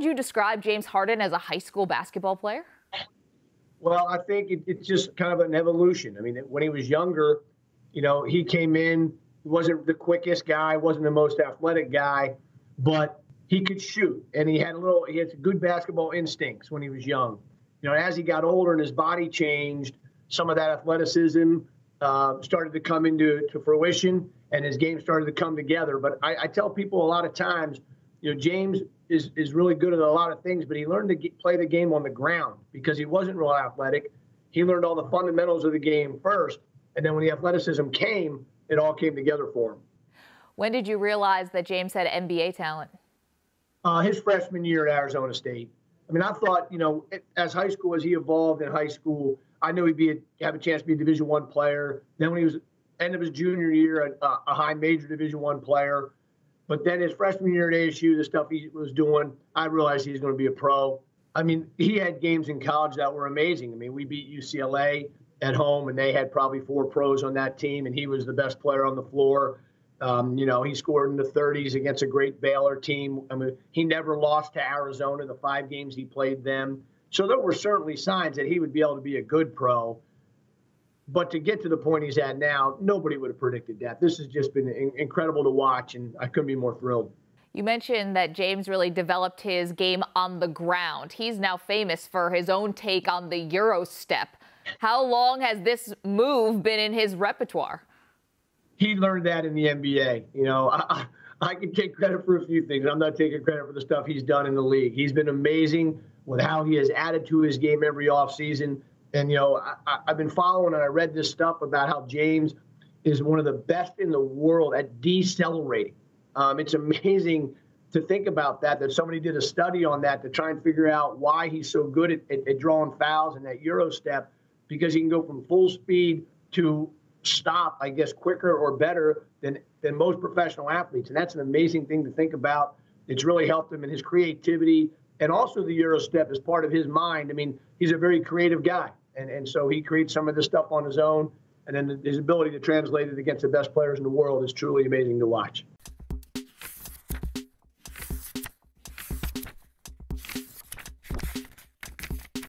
would you describe James Harden as a high school basketball player? Well, I think it's just kind of an evolution. I mean, when he was younger, he came in, he wasn't the quickest guy, wasn't the most athletic guy, but he could shoot, and he had good basketball instincts when he was young. As he got older and his body changed, some of that athleticism started to come into fruition, and his game started to come together. But I tell people a lot of times, James is really good at a lot of things, but he learned to play the game on the ground because he wasn't real athletic. He learned all the fundamentals of the game first, and then when the athleticism came, it all came together for him. When did you realize that James had NBA talent? His freshman year at Arizona State. I mean, I thought, as he evolved in high school, I knew he'd have a chance to be a Division I player. Then when he was end of his junior year, a high major Division I player. But then his freshman year at ASU, the stuff he was doing, I realized he was going to be a pro. I mean, he had games in college that were amazing. I mean, we beat UCLA at home, and they had probably 4 pros on that team, and he was the best player on the floor. He scored in the 30s against a great Baylor team. I mean, he never lost to Arizona the 5 games he played them. So there were certainly signs that he would be able to be a good pro. But to get to the point he's at now, nobody would have predicted that. This has just been incredible to watch, and I couldn't be more thrilled. You mentioned that James really developed his game on the ground. He's now famous for his own take on the EUROSTEP. How long has this move been in his repertoire? He learned that in the NBA. I can take credit for a few things. I'm not taking credit for the stuff he's done in the league. He's been amazing with how he has added to his game every offseason. And, I've been following and I read this stuff about how James is one of the best in the world at decelerating. It's amazing to think about that somebody did a study on that to try and figure out why he's so good at drawing fouls and that EuroStep, because he can go from full speed to stop, I guess, quicker or better than most professional athletes. And that's an amazing thing to think about. It's really helped him in his creativity. And also the EuroStep is part of his mind. I mean, he's a very creative guy. And so he creates some of this stuff on his own. And then his ability to translate it against the best players in the world is truly amazing to watch.